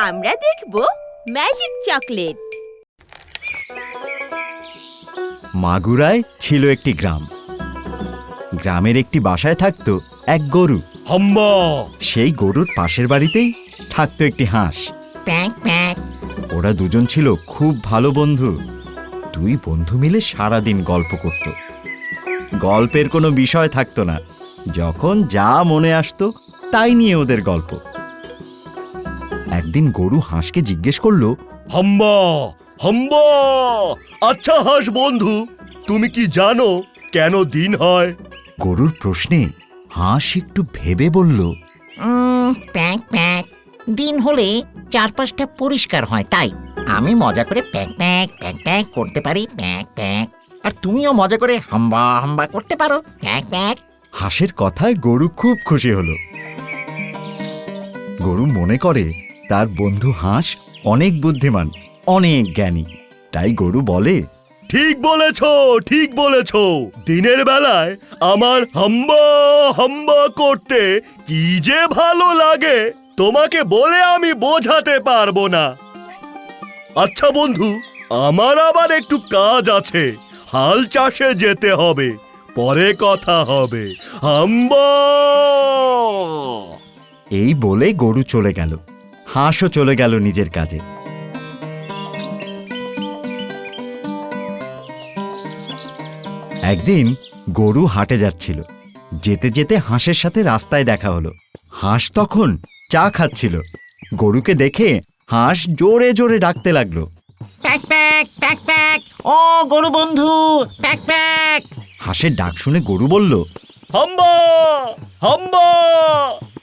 আমরা দেখব magic chocolate. মাগুরায় ছিল একটি গ্রাম। গ্রামের একটি বাসায় থাকতো এক গরু। হাম্বা! সেই গরুর পাশের বাড়িতেই থাকতো একটি হাঁস। Pack pack. ওরা দুজন ছিল খুব ভালো বন্ধু। দুই বন্ধু মিলে সারাদিন গল্প করত। গল্পের কোনো বিষয় থাকতো না, যখন যা মনে আসতো তাই নিয়ে ওদের গল্প। একদিন গরু হাঁসকে জিজ্ঞেস করলো, হাম্বা! হাম্বা! আচ্ছা হাঁস বন্ধু, তুমি কি জানো কেন দিন হয়? গরুর প্রশ্নে হাঁস একটু ভেবে বলল, প্যাক প্যাক। দিন হলে চারপাশটা পরিষ্কার হয়, তাই আমি মজা করে প্যাক প্যাক প্যাক প্যাক করতে পারি, প্যাক প্যাক। আর তুমিও মজা করে হাম্বা হাম্বা করতে পারো, প্যাক প্যাক। হাঁসের কথায় গরু খুব খুশি হলো। গরু মনে করে তার বন্ধু হাঁস অনেক বুদ্ধিমান, অনেক জ্ঞানী। তাই গরু বলে, ঠিক বলেছ, ঠিক বলেছ। দিনের বেলায় আমার হাম্বা হাম্বা করতে কি যে ভালো লাগে, তোমাকে বলে আমি বোঝাতে পারবো না। আচ্ছা বন্ধু, আমার আবার একটু কাজ আছে, হাল চাষে যেতে হবে, পরে কথা হবে। হাম্বা! এই বলে গরু চলে গেল। হাঁসও চলে গেল নিজের কাজে। একদিন গরু হাটে যাচ্ছিল। যেতে যেতে হাঁসের সাথে রাস্তায় দেখা হলো। হাঁস তখন চা খাচ্ছিল। গরুকে দেখে হাঁস জোরে জোরে ডাকতে লাগলো। প্যাক প্যাক প্যাক প্যাক, ও গরু বন্ধু, প্যাক প্যাক। হাঁসের ডাক শুনে গরু বলল, হাম্বা! হাম্বা!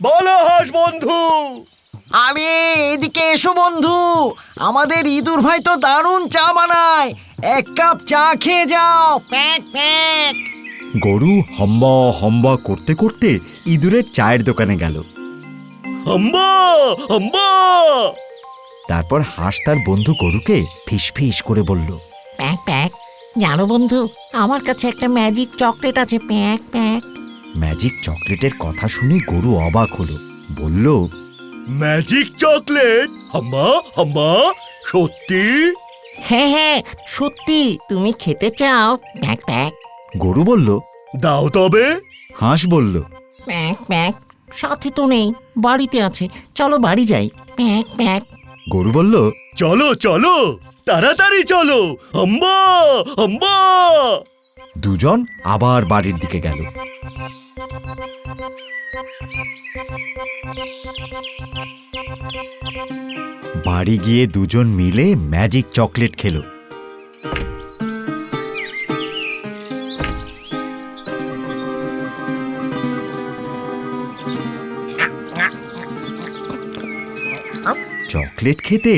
বলো হাঁস বন্ধু। আরে এদিকে এসো বন্ধু, আমাদের ইঁদুর ভাই তো দারুণ চা বানায়, এক কাপ চা খেয়ে যাও, প্যাক প্যাক। গরু হম্বা হম্বা করতে করতে ইঁদুরের চায়ের দোকানে গেল। হাম্বা! হাম্বা! তারপর হাঁস তার বন্ধু গরুকে ফিসফিস করে বলল, প্যাক প্যাক। জানো বন্ধু, আমার কাছে একটা ম্যাজিক চকলেট আছে, প্যাক প্যাক। ম্যাজিক চকলেটের কথা শুনে গরু অবাক হলো। বলল, ম্যাজিক চকলেট? হাম্বা হাম্বা, সত্যি? হ্যাঁ হ্যাঁ সত্যি, তুমি খেতে চাও, প্যাক প্যাক। গরু বলল, দাও তবে। হাঁস বলল, প্যাক প্যাক। সাথে তো নেই, বাড়িতে আছে, চলো বাড়ি যাই, প্যাক প্যাক। গরু বলল, চলো চলো, তাড়াতাড়ি চলো। হাম্বা হাম্বা! দুজন আবার বাড়ির দিকে গেল। বাড়ি গিয়ে দুজন মিলে ম্যাজিক চকলেট খেলো। চকলেট খেতে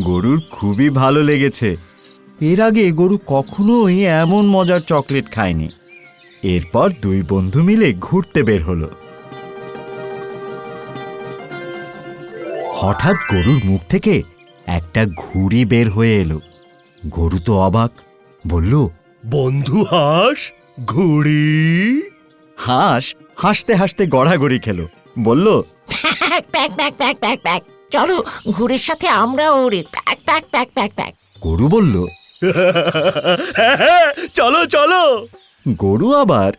গরুর খুবই ভালো লেগেছে। এর আগে গরু কখনোই এমন মজার চকলেট খায়নি। এরপর দুই বন্ধু মিলে ঘুরতে বের হলো। হঠাৎ গরুর মুখ থেকে একটা ঘুড়ি বের হয়ে এলো। গরু তো অবাক, বলল, বন্ধু হাঁস, ঘুড়ি? হাঁস হাসতে হাসতে গড়াগড়ি খেলো। বলল, প্যাক প্যাক প্যাক প্যাক প্যাক প্যাক। চলো ঘুড়ির সাথে আমরাও উড়ি, প্যাক প্যাক প্যাক প্যাক প্যাক। গরু বলল, হ্যাঁ, চলো চলো। গরু আবার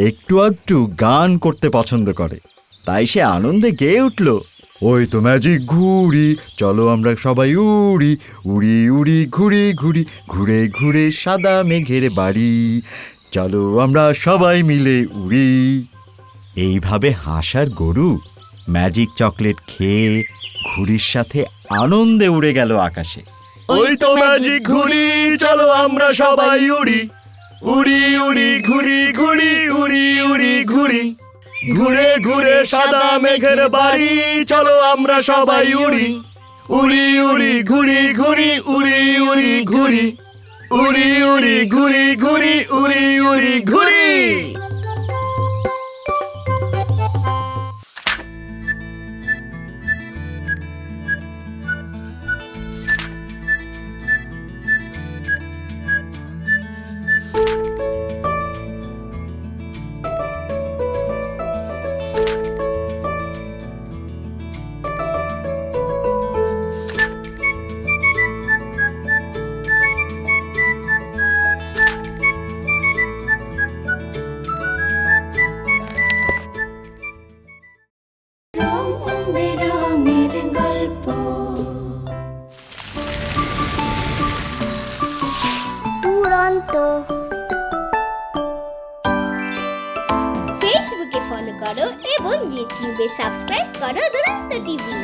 একটু আধটু গান করতে পছন্দ করে, তাই সে আনন্দে গেয়ে উঠল, ওই তো ম্যাজিক ঘুড়ি, চলো আমরা সবাই উড়ি, উড়ি উড়ি ঘুরি ঘুরি, ঘুরে ঘুরে সাদা মেঘের বাড়ি, চলো আমরা সবাই মিলে উড়ি। এইভাবে হাঁস আর গরু ম্যাজিক চকলেট খেয়ে ঘুড়ির সাথে আনন্দে উড়ে গেল আকাশে। ওই তো ম্যাজিক ঘুড়ি, চলো আমরা সবাই উড়ি, উড়ি উড়ি ঘুরি ঘুরি, উড়ি উড়ি ঘুরি, ঘুরে ঘুরে সাদা মেঘের বাড়ি, চলো আমরা সবাই উড়ি, উড়ি উড়ি ঘুরি ঘুরি, উড়ি উড়ি ঘুরি, উড়ি উড়ি ঘুরি ঘুরি, উড়ি উড়ি ঘুরি। দুরন্ত। ফেসবুকে ফলো করো এবং ইউটিউবে সাবস্ক্রাইব করো দুরন্ত টিভি।